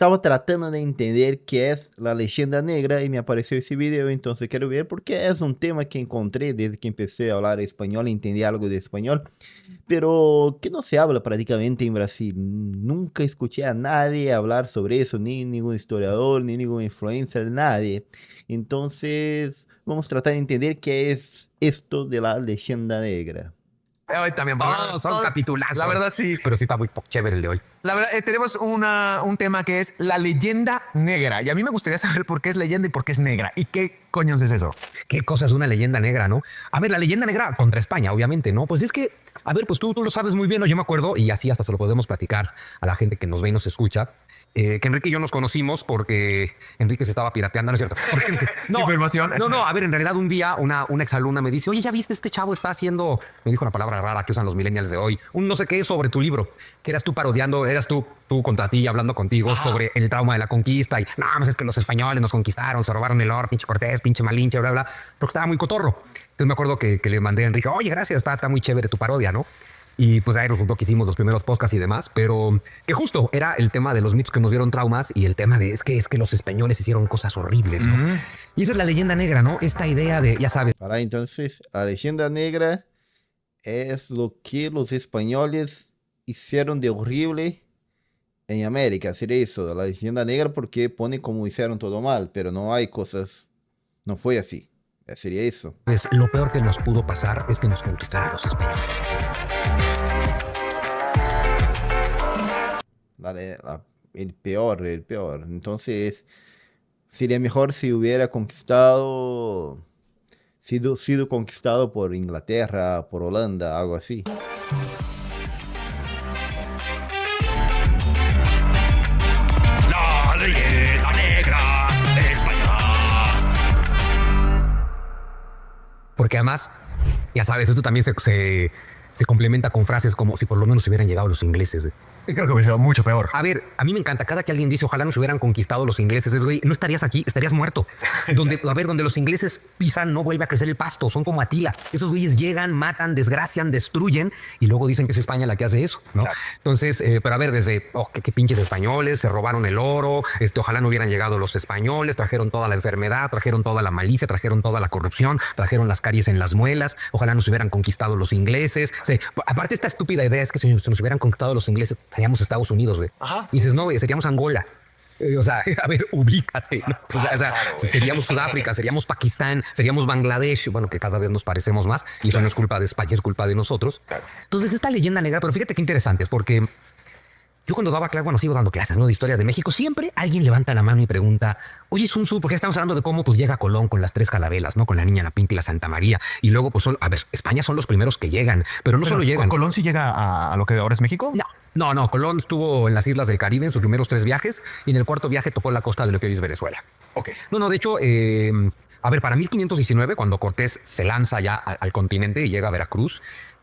estaba tratando de entender qué es la leyenda negra y me apareció ese video, entonces quiero ver porque es un tema que encontré desde que empecé a hablar español, entendí algo de español, pero que no se habla prácticamente en Brasil. Nunca escuché a nadie hablar sobre eso, ni ningún historiador, ni ningún influencer, nadie. Entonces, vamos a tratar de entender qué es esto de la leyenda negra. Hoy también Son capitulazos. La verdad, sí. Pero sí está muy chévere el de hoy. La verdad, tenemos un tema que es la leyenda negra. Y a mí me gustaría saber por qué es leyenda y por qué es negra. ¿Y qué coños es eso? ¿Qué cosa es una leyenda negra, no? A ver, la leyenda negra contra España, obviamente, ¿no? Pues es que, a ver, pues tú lo sabes muy bien, ¿no? Yo me acuerdo, y así hasta se lo podemos platicar a la gente que nos ve y nos escucha, que Enrique y yo nos conocimos porque Enrique se estaba pirateando, ¿no es cierto? No, a ver, en realidad un día una exalumna me dice, oye, ¿ya viste este chavo está haciendo, me dijo una palabra rara que usan los millennials de hoy, un no sé qué sobre tu libro, que eras tú parodiando, eras tú contra ti, hablando contigo sobre el trauma de la conquista y no, pues es que los españoles nos conquistaron, se robaron el oro, pinche Cortés, pinche Malinche, bla, bla, porque estaba muy cotorro. Entonces me acuerdo que le mandé a Enrique, oye, gracias, está muy chévere tu parodia, ¿no? Y pues ahí resultó que hicimos los primeros podcasts y demás, pero que justo era el tema de los mitos que nos dieron traumas y el tema de es que los españoles hicieron cosas horribles, ¿no? Y esa es la leyenda negra, ¿no? Esta idea de, ya sabes. Para entonces, la leyenda negra es lo que los españoles hicieron de horrible en América. Sería eso, la leyenda negra, porque pone como hicieron todo mal, pero no hay cosas, no fue así. Sería eso. Pues lo peor que nos pudo pasar es que nos conquistaran los españoles. El peor, el peor. Entonces, sería mejor si hubiera conquistado, sido conquistado por Inglaterra, por Holanda, algo así. La leyenda negra de España. Porque además, ya sabes, esto también se complementa con frases como si por lo menos hubieran llegado los ingleses. Y creo que hubiera sido mucho peor. A ver, a mí me encanta cada que alguien dice ojalá nos hubieran conquistado los ingleses. Es güey, no estarías aquí, estarías muerto. Donde los ingleses pisan no vuelve a crecer el pasto. Son como Atila. Esos güeyes llegan, matan, desgracian, destruyen y luego dicen que es España la que hace eso, ¿no? Claro. Entonces, pero a ver, desde qué pinches españoles se robaron el oro. Ojalá no hubieran llegado los españoles, trajeron toda la enfermedad, trajeron toda la malicia, trajeron toda la corrupción, trajeron las caries en las muelas. Ojalá nos hubieran conquistado los ingleses. Sí, aparte, esta estúpida idea es que si nos hubieran conquistado los ingleses, seríamos Estados Unidos, güey. Y dices, no, güey, seríamos Angola. O sea, a ver, ubícate, ¿no? Claro, seríamos Sudáfrica, seríamos Pakistán, seríamos Bangladesh, bueno, que cada vez nos parecemos más y eso no es culpa de España, es culpa de nosotros. Entonces, esta leyenda negra, pero fíjate qué interesante, es porque yo cuando daba clase, bueno, sigo dando clases, ¿no? De historia de México, siempre alguien levanta la mano y pregunta, oye, Sun Tzu, ¿por qué estamos hablando de cómo pues llega Colón con las 3 carabelas, ¿no? Con la Niña, la Pinta y la Santa María. Y luego, pues, España son los primeros que llegan, pero no solo llegan. ¿Colón sí llega a lo que ahora es México? No, Colón estuvo en las islas del Caribe en sus primeros 3 viajes y en el cuarto viaje tocó la costa de lo que hoy es Venezuela. Ok. No, de hecho, a ver, para 1519, cuando Cortés se lanza ya al continente y llega a Veracruz,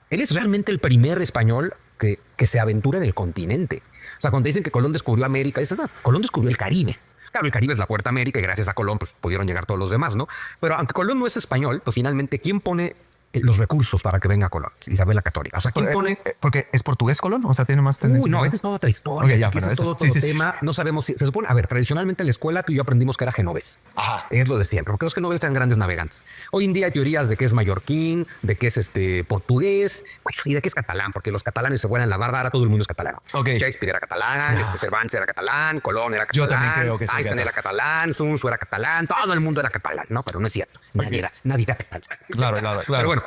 él es realmente el primer español que se aventura en el continente. O sea, cuando dicen que Colón descubrió América, dicen, no, Colón descubrió el Caribe. Claro, el Caribe es la puerta a América y gracias a Colón pues, pudieron llegar todos los demás, ¿no? Pero aunque Colón no es español, pues finalmente, ¿quién pone los recursos para que venga Colón? Isabel la Católica. O sea, ¿quién pone? Porque es portugués Colón, o sea, tiene más tendencia. No, esa es toda otra historia. Okay, ya, ese es todo tema. No sabemos si se supone. A ver, tradicionalmente en la escuela tú y yo aprendimos que era genovés. Ajá. Es lo de siempre, porque los genoveses eran grandes navegantes. Hoy en día hay teorías de que es mallorquín, de que es portugués, bueno, y de que es catalán, porque los catalanes se vuelan la barda, ahora todo el mundo es catalán. Okay. Shakespeare era catalán, Cervantes era catalán, Colón era catalán, yo también creo que Einstein era catalán, Sun Tzu era catalán, todo el mundo era catalán, ¿no? Pero no es cierto. Nadie era catalán. Claro. Pero bueno,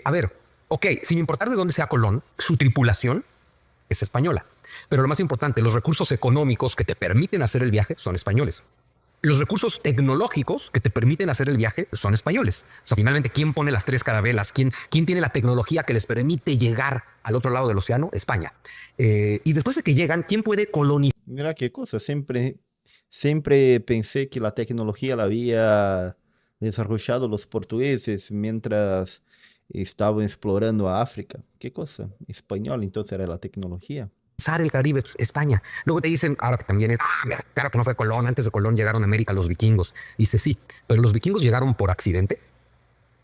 a ver. Ok, sin importar de dónde sea Colón, su tripulación es española. Pero lo más importante, los recursos económicos que te permiten hacer el viaje son españoles. Los recursos tecnológicos que te permiten hacer el viaje son españoles. O sea, finalmente, ¿quién pone las 3 carabelas? ¿Quién tiene la tecnología que les permite llegar al otro lado del océano? España. Y después de que llegan, ¿quién puede colonizar? Mira qué cosa, siempre pensé que la tecnología la había desarrollado los portugueses mientras estaban explorando a África. ¿Qué cosa? Español, entonces era la tecnología. El Caribe, España. Luego te dicen, ahora que también es, claro que no fue Colón, antes de Colón llegaron a América los vikingos. Dice, sí, pero los vikingos llegaron por accidente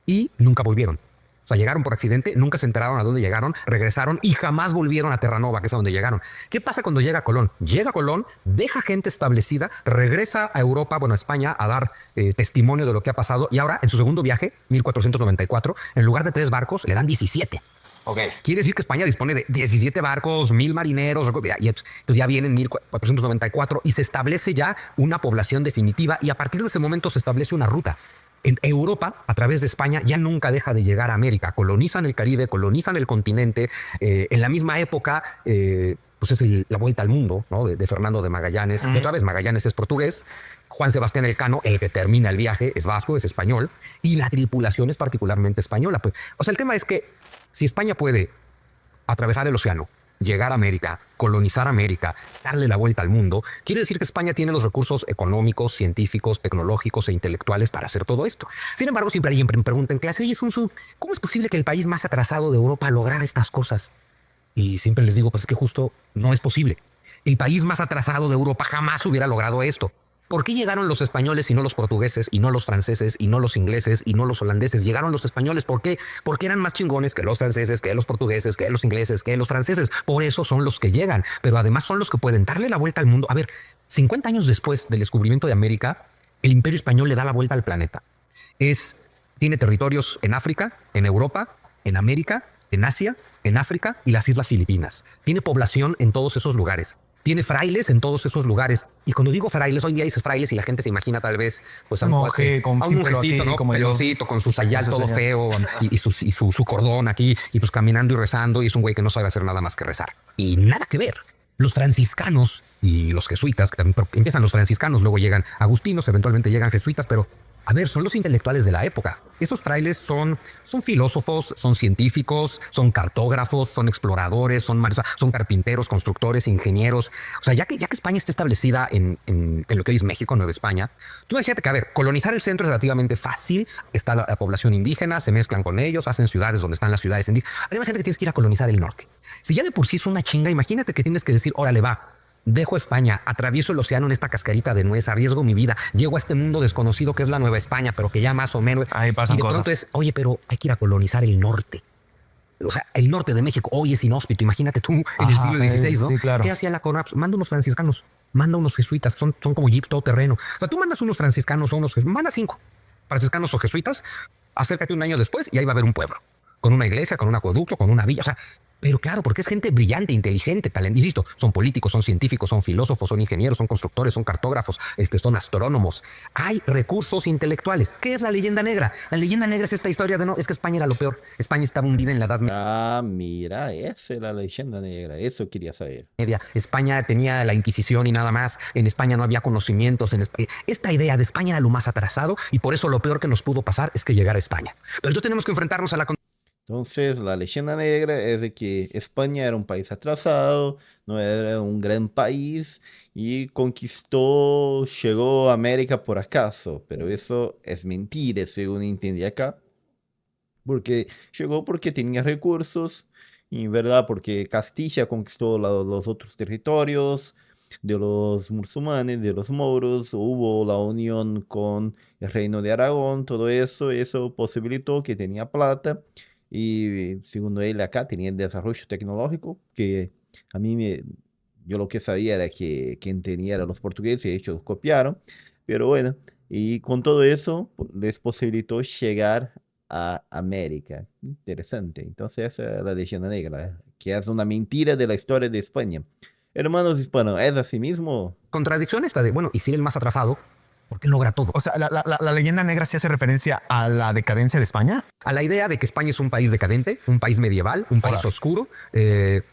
y nunca volvieron. sea, llegaron por accidente, nunca se enteraron a dónde llegaron, regresaron y jamás volvieron a Terranova, que es a donde llegaron. ¿Qué pasa cuando llega Colón? Llega Colón, deja gente establecida, regresa a Europa, bueno, a España, a dar testimonio de lo que ha pasado. Y ahora, en su segundo viaje, 1494, en lugar de 3 barcos, le dan 17. Ok. Quiere decir que España dispone de 17 barcos, 1000 marineros, y entonces ya viene en 1494 y se establece ya una población definitiva, y a partir de ese momento se establece una ruta. En Europa, a través de España, ya nunca deja de llegar a América. Colonizan el Caribe, colonizan el continente. En la misma época, pues es la vuelta al mundo, ¿no? de Fernando de Magallanes. Que otra vez Magallanes es portugués. Juan Sebastián Elcano, el que termina el viaje, es vasco, es español. Y la tripulación es particularmente española. Pues. O sea, el tema es que si España puede atravesar el océano, llegar a América, colonizar América, darle la vuelta al mundo, quiere decir que España tiene los recursos económicos, científicos, tecnológicos e intelectuales para hacer todo esto. Sin embargo, siempre alguien me pregunta en clase, oye, Sun Tzu, ¿cómo es posible que el país más atrasado de Europa lograra estas cosas? Y siempre les digo, pues es que justo no es posible. El país más atrasado de Europa jamás hubiera logrado esto. ¿Por qué llegaron los españoles y no los portugueses, y no los franceses, y no los ingleses, y no los holandeses? Llegaron los españoles. ¿Por qué? Porque eran más chingones que los franceses, que los portugueses, que los ingleses, que los franceses. Por eso son los que llegan. Pero además son los que pueden darle la vuelta al mundo. A ver, 50 años después del descubrimiento de América, el Imperio Español le da la vuelta al planeta. Tiene territorios en África, en Europa, en América, en Asia, en África y las Islas Filipinas. Tiene población en todos esos lugares. Tiene frailes en todos esos lugares. Y cuando digo frailes, hoy en día dices frailes y la gente se imagina tal vez pues, a un monje con a un monjecito, ¿no? como Peloncito, con su sayal Eso, todo señor. feo y su cordón aquí, y pues caminando y rezando, y es un güey que no sabe hacer nada más que rezar. Y nada que ver. Los franciscanos y los jesuitas, que también empiezan los franciscanos, luego llegan agustinos, eventualmente llegan jesuitas, pero a ver, son los intelectuales de la época. Esos frailes son filósofos, son científicos, son cartógrafos, son exploradores, son carpinteros, constructores, ingenieros. O sea, ya que España está establecida en lo que hoy es México, Nueva España, tú imagínate que, a ver, colonizar el centro es relativamente fácil. Está la población indígena, se mezclan con ellos, hacen ciudades donde están las ciudades indígenas. Ahora imagínate que tienes que ir a colonizar el norte. Si ya de por sí es una chinga, imagínate que tienes que decir, órale, va. Dejo España, atravieso el océano en esta cascarita de nuez, arriesgo mi vida, llego a este mundo desconocido que es la Nueva España, pero que ya más o menos... Ahí pasan y de cosas. pronto es, oye, pero hay que ir a colonizar el norte. O sea, el norte de México hoy es inhóspito. Imagínate tú en el Ajá, siglo XVI, ¿no? sí, claro. ¿Qué hacía la corona? Pues, manda unos franciscanos, manda unos jesuitas, son como jeeps todo terreno. O sea, tú mandas unos franciscanos o unos jesuitas, manda 5 franciscanos o jesuitas, acércate un año después y ahí va a haber un pueblo, con una iglesia, con un acueducto, con una villa. O sea, pero claro, porque es gente brillante, inteligente, talentosa. Insisto, son políticos, son científicos, son filósofos, son ingenieros, son constructores, son cartógrafos, son astrónomos. Hay recursos intelectuales. ¿Qué es la leyenda negra? La leyenda negra es esta historia de es que España era lo peor. España estaba hundida en la Edad Ah, mira, esa es la leyenda negra. Eso quería saber. Media. España tenía la Inquisición y nada más. En España no había conocimientos. Esta idea de España era lo más atrasado, y por eso lo peor que nos pudo pasar es que llegara a España. Pero entonces tenemos que enfrentarnos a la... Entonces, la leyenda negra es de que España era un país atrasado, no era un gran país y conquistó, llegó a América por acaso, pero eso es mentira, según entendí acá, porque llegó porque tenía recursos y, ¿verdad? Porque Castilla conquistó los otros territorios de los musulmanes, de los moros, hubo la unión con el reino de Aragón, todo eso posibilitó que tenía plata. Y segundo él acá tenía el desarrollo tecnológico que a mí yo lo que sabía era que quien tenía eran los portugueses y ellos copiaron, pero bueno, y con todo eso les posibilitó llegar a América. Interesante. Entonces esa es la leyenda negra, que es una mentira de la historia de España. Hermanos hispanos, ¿es así mismo? Contradicción esta de, bueno, y si era el más atrasado, ¿por qué logra todo? O sea, la leyenda negra sí hace referencia a la decadencia de España. A la idea de que España es un país decadente, un país medieval, un país oscuro, que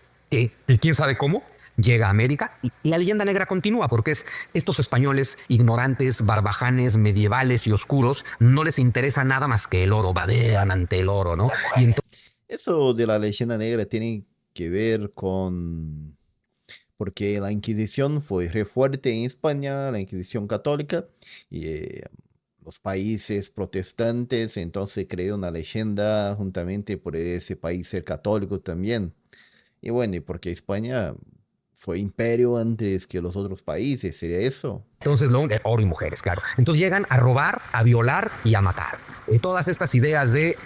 quién sabe cómo llega a América. Y la leyenda negra continúa porque es estos españoles ignorantes, barbajanes, medievales y oscuros, no les interesa nada más que el oro, vadean ante el oro, ¿no? Y entonces, Eso de la leyenda negra tiene que ver con... Porque la Inquisición fue re fuerte en España, la Inquisición católica, y los países protestantes, entonces creó una leyenda juntamente por ese país ser católico también. Y bueno, y porque España fue imperio antes que los otros países, ¿sería eso? Entonces, oro y mujeres, claro. Entonces llegan a robar, a violar y a matar. Todas estas ideas de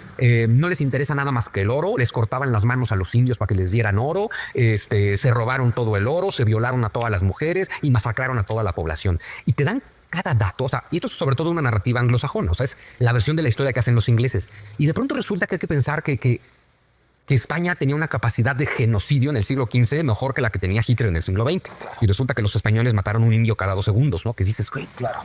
no les interesa nada más que el oro, les cortaban las manos a los indios para que les dieran oro, se robaron todo el oro, se violaron a todas las mujeres y masacraron a toda la población. Y te dan cada dato, o sea, y esto es sobre todo una narrativa anglosajona, o sea, es la versión de la historia que hacen los ingleses. Y de pronto resulta que hay que pensar que España tenía una capacidad de genocidio en el siglo XV mejor que la que tenía Hitler en el siglo XX. Y resulta que los españoles mataron un indio cada 2 segundos, ¿no? Que dices, güey, claro.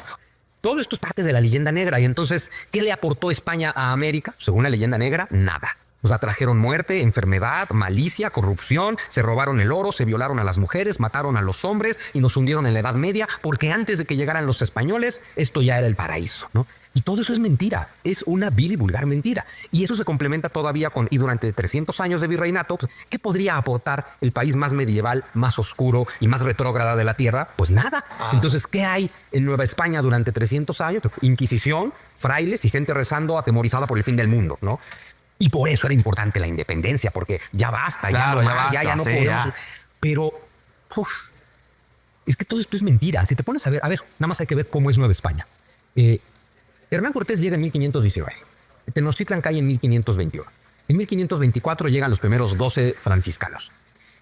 Todo esto es parte de la leyenda negra. Y entonces, ¿qué le aportó España a América? Según la leyenda negra, nada. O sea, trajeron muerte, enfermedad, malicia, corrupción, se robaron el oro, se violaron a las mujeres, mataron a los hombres y nos hundieron en la Edad Media, porque antes de que llegaran los españoles, esto ya era el paraíso, ¿no? Y todo eso es mentira, es una vil y vulgar mentira. Y eso se complementa todavía con, y durante 300 años de virreinato, pues, ¿qué podría aportar el país más medieval, más oscuro y más retrógrada de la tierra? Pues nada. Entonces, ¿qué hay en Nueva España durante 300 años? Inquisición, frailes y gente rezando atemorizada por el fin del mundo, ¿no? Y por eso era importante la independencia, porque ya basta, Claro, ya, ya basta, ya no sí, podemos. ya. Pero, es que todo esto es mentira. Si te pones a ver, nada más hay que ver cómo es Nueva España. Hernán Cortés llega en 1519. Tenochtitlan cae en 1521. En 1524 llegan los primeros 12 franciscanos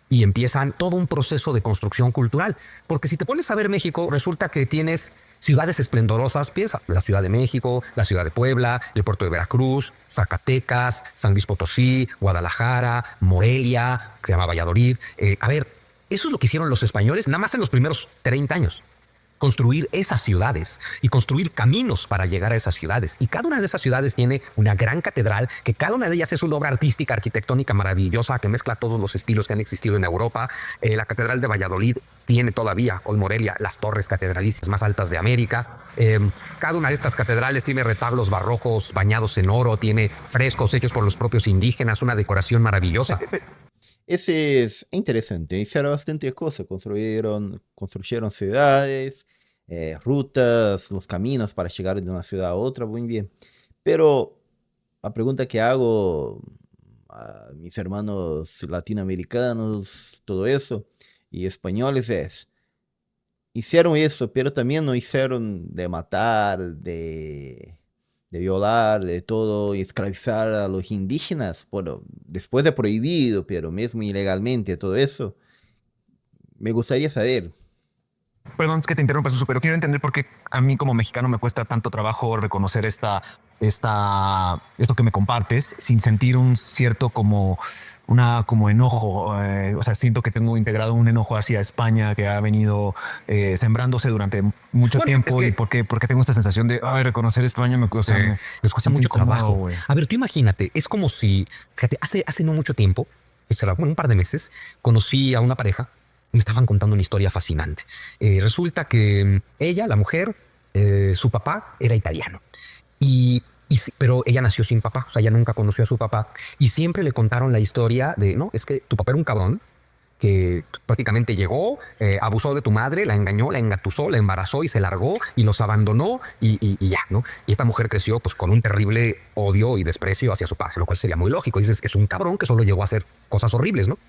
y empiezan todo un proceso de construcción cultural. Porque si te pones a ver México, resulta que tienes ciudades esplendorosas. Piensa, la Ciudad de México, la Ciudad de Puebla, el puerto de Veracruz, Zacatecas, San Luis Potosí, Guadalajara, Morelia, que se llama Valladolid. Eso es lo que hicieron los españoles nada más en los primeros 30 años. Construir esas ciudades y construir caminos para llegar a esas ciudades. Y cada una de esas ciudades tiene una gran catedral, que cada una de ellas es una obra artística, arquitectónica maravillosa, que mezcla todos los estilos que han existido en Europa. La Catedral de Valladolid tiene todavía, o Morelia, las torres catedralicias más altas de América. Cada una de estas catedrales tiene retablos barrocos bañados en oro, tiene frescos hechos por los propios indígenas, una decoración maravillosa. Ese es interesante. Hicieron bastante cosas. Construyeron ciudades, rutas, los caminos para llegar de una ciudad a otra. Muy bien. Pero la pregunta que hago a mis hermanos latinoamericanos, todo eso, y españoles es, hicieron eso, pero también no hicieron de matar, de violar, de todo, y esclavizar a los indígenas, bueno, después de prohibido, pero mismo ilegalmente, todo eso. Me gustaría saber. Perdón que te interrumpa, Susu, pero quiero entender por qué a mí como mexicano me cuesta tanto trabajo reconocer esto que me compartes sin sentir un cierto como enojo. O sea, siento que tengo integrado un enojo hacia España que ha venido sembrándose durante mucho tiempo. Es que, y por qué tengo esta sensación de reconocer España me cuesta mucho trabajo. Güey. A ver, tú imagínate, es como si, fíjate, hace no mucho tiempo, un par de meses, conocí a una pareja. Me estaban contando una historia fascinante. Resulta que ella, la mujer, su papá era italiano. Pero ella nació sin papá. O sea, ella nunca conoció a su papá. Y siempre le contaron la historia de, no, es que tu papá era un cabrón que prácticamente llegó, abusó de tu madre, la engañó, la engatusó, la embarazó y se largó y los abandonó y ya, ¿no? Y esta mujer creció pues con un terrible odio y desprecio hacia su padre, lo cual sería muy lógico. Dices que es un cabrón que solo llegó a hacer cosas horribles, ¿no?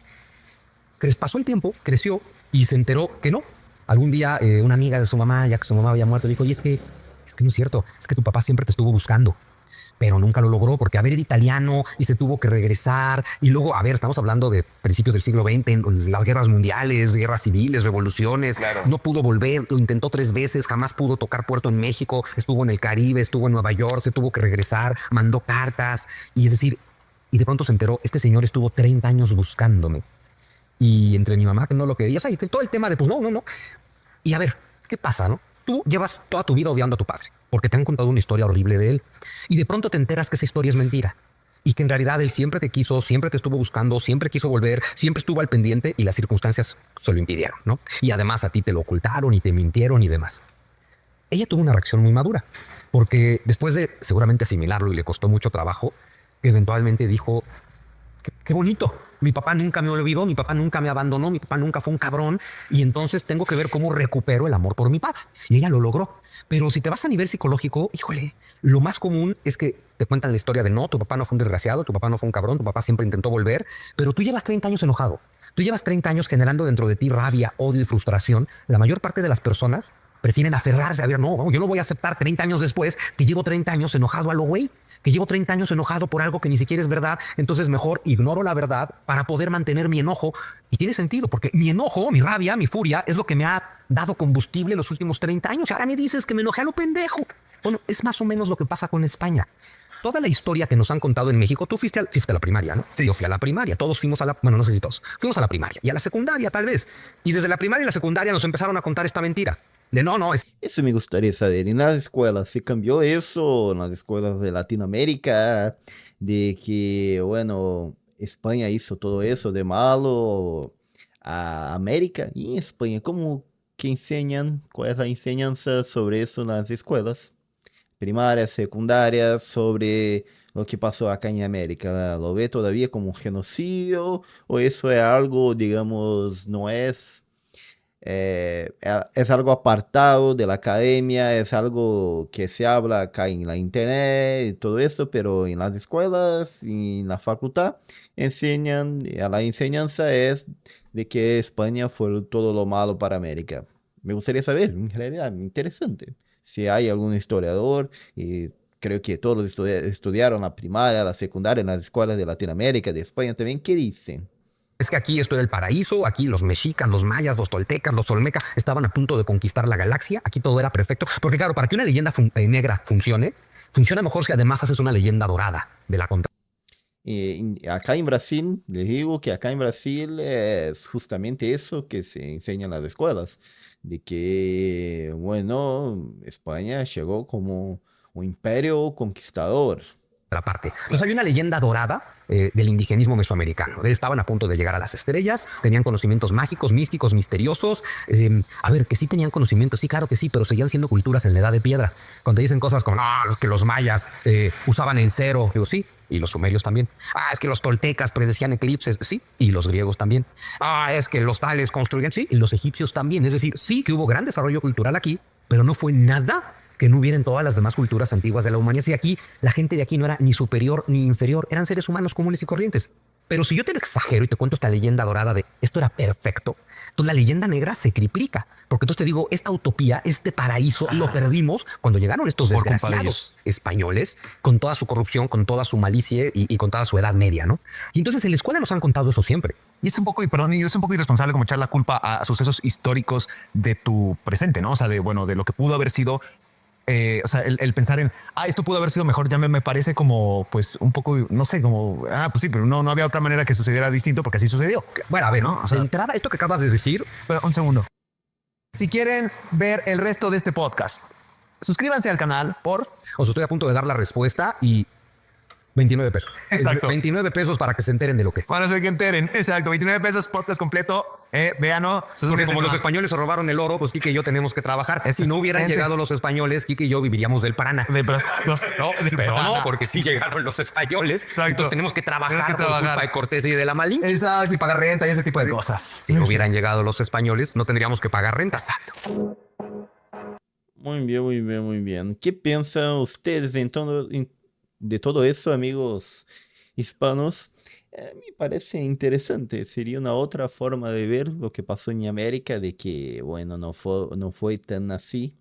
Pasó el tiempo, creció y se enteró que no. Algún día una amiga de su mamá, ya que su mamá había muerto, dijo, oye, es que no es cierto, es que tu papá siempre te estuvo buscando, pero nunca lo logró porque, era italiano y se tuvo que regresar. Y luego, estamos hablando de principios del siglo XX, en las guerras mundiales, guerras civiles, revoluciones. Claro. No pudo volver, lo intentó 3 veces, jamás pudo tocar puerto en México, estuvo en el Caribe, estuvo en Nueva York, se tuvo que regresar, mandó cartas. Y es decir, y de pronto se enteró, este señor estuvo 30 años buscándome. Y entre mi mamá, que no lo quería, y todo el tema de, pues no. Y a ver, ¿qué pasa, no? Tú llevas toda tu vida odiando a tu padre, porque te han contado una historia horrible de él. Y de pronto te enteras que esa historia es mentira. Y que en realidad él siempre te quiso, siempre te estuvo buscando, siempre quiso volver, siempre estuvo al pendiente y las circunstancias se lo impidieron, ¿no? Y además a ti te lo ocultaron y te mintieron y demás. Ella tuvo una reacción muy madura, porque después de seguramente asimilarlo y le costó mucho trabajo, eventualmente dijo, qué bonito. Mi papá nunca me olvidó, mi papá nunca me abandonó, mi papá nunca fue un cabrón y entonces tengo que ver cómo recupero el amor por mi padre. Y ella lo logró. Pero si te vas a nivel psicológico, híjole, lo más común es que te cuentan la historia de no, tu papá no fue un desgraciado, tu papá no fue un cabrón, tu papá siempre intentó volver, pero tú llevas 30 años enojado. Tú llevas 30 años generando dentro de ti rabia, odio y frustración. La mayor parte de las personas prefieren aferrarse a ver, no, vamos, yo no voy a aceptar 30 años después que llevo 30 años enojado a lo güey, que llevo 30 años enojado por algo que ni siquiera es verdad. Entonces mejor ignoro la verdad para poder mantener mi enojo. Y tiene sentido, porque mi enojo, mi rabia, mi furia es lo que me ha dado combustible los últimos 30 años. Ahora me dices que me enojé a lo pendejo. Bueno, es más o menos lo que pasa con España. Toda la historia que nos han contado en México, tú fuiste a la primaria, ¿no? Sí. Yo fui a la primaria, todos fuimos a la, bueno, no sé si todos, fuimos a la primaria y a la secundaria tal vez. Y desde la primaria y la secundaria nos empezaron a contar esta mentira. De no, es Eso me gustaría saber. ¿En las escuelas se cambió eso? ¿En las escuelas de Latinoamérica? De que, bueno, España hizo todo eso de malo a América. Y en España, ¿cómo que enseñan? ¿Cuál es la enseñanza sobre eso en las escuelas primarias, secundarias, sobre lo que pasó acá en América? ¿Lo ve todavía como un genocidio? ¿O eso es algo, digamos, no es... es algo apartado de la academia, es algo que se habla acá en la internet y todo esto, pero en las escuelas y en la facultad enseñan, la enseñanza es de que España fue todo lo malo para América. Me gustaría saber, en realidad, interesante, si hay algún historiador, y creo que todos los estudiaron la primaria, la secundaria en las escuelas de Latinoamérica, de España también, ¿qué dicen? que aquí esto era el paraíso, aquí los mexicas, los mayas, los toltecas, los olmecas estaban a punto de conquistar la galaxia, aquí todo era perfecto. Porque claro, para que una leyenda negra funcione, funciona mejor si además haces una leyenda dorada de la contra. Acá en Brasil, les digo que acá en Brasil es justamente eso que se enseña en las escuelas, de que, bueno, España llegó como un imperio conquistador. Parte. Entonces había una leyenda dorada del indigenismo mesoamericano. Estaban a punto de llegar a las estrellas, tenían conocimientos mágicos, místicos, misteriosos. A ver, que sí tenían conocimientos, sí, claro que sí, pero seguían siendo culturas en la edad de piedra. Cuando dicen cosas como, que los mayas usaban el cero, digo, sí, y los sumerios también. Es que los toltecas predecían eclipses, sí, y los griegos también. Es que los tales construían, sí, y los egipcios también. Es decir, sí que hubo gran desarrollo cultural aquí, pero no fue nada que no hubiera en todas las demás culturas antiguas de la humanidad. Y aquí, la gente de aquí no era ni superior ni inferior, eran seres humanos comunes y corrientes. Pero si yo te lo exagero y te cuento esta leyenda dorada de esto era perfecto, entonces la leyenda negra se triplica. Porque entonces te digo, esta utopía, este paraíso, lo perdimos cuando llegaron estos Por culpa de desgraciados ellos. españoles con toda su corrupción, con toda su malicia y con toda su edad media, ¿no? Y entonces en la escuela nos han contado eso siempre. Y es un poco, y perdón, y es un poco irresponsable como echar la culpa a sucesos históricos de tu presente, ¿no? O sea, de, bueno, de lo que pudo haber sido. O sea, el pensar en, esto pudo haber sido mejor, ya me parece como, pues, un poco, no sé, como, pues sí, pero no había otra manera que sucediera distinto porque así sucedió. Bueno, a ver, ¿No? O sea, de entrada, esto que acabas de decir, Pero un segundo. Si quieren ver el resto de este podcast, suscríbanse al canal por... os estoy a punto de dar la respuesta y 29 pesos. Exacto. 29 pesos para que se enteren de lo que es. Para que enteren. Exacto, 29 pesos, podcast completo. Véanlo. Porque como los españoles se robaron el oro, pues Kike y yo tenemos que trabajar. Si no hubieran Gente. llegado los españoles, Kike y yo viviríamos del paraná. De Brasil. No, pero no, porque sí llegaron los españoles. Exacto. Entonces tenemos que trabajar Tenemos que por trabajar. culpa de Cortés y de la Malinche. Exacto, y pagar renta y ese tipo de cosas. Si no hubieran llegado los españoles, no tendríamos que pagar renta. Exacto. Muy bien, muy bien, muy bien. ¿Qué piensan ustedes de todo eso, amigos hispanos? Me parece interesante. Sería una otra forma de ver lo que pasó en América, de que, bueno, no fue tan así,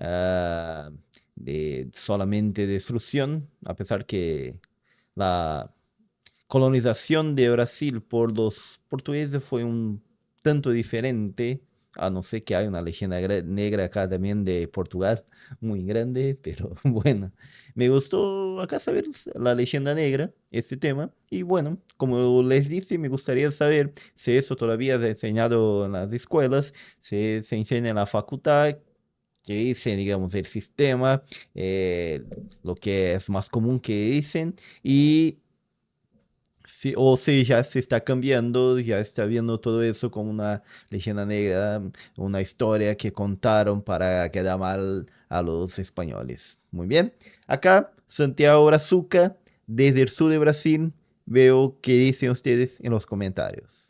ah, de solamente destrucción, a pesar que la colonización de Brasil por los portugueses fue un tanto diferente, a no ser que hay una leyenda negra acá también de Portugal, muy grande, pero bueno, me gustó acá saber la leyenda negra, este tema, y bueno, como les dije, me gustaría saber si eso todavía es enseñado en las escuelas, si se enseña en la facultad, que dicen, digamos, el sistema, lo que es más común que dicen, y o si ya se está cambiando, ya está viendo todo eso como una leyenda negra, una historia que contaron para quedar mal a los españoles. Muy bien. Acá, Santiago Brazuca, desde el sur de Brasil, veo qué dicen ustedes en los comentarios.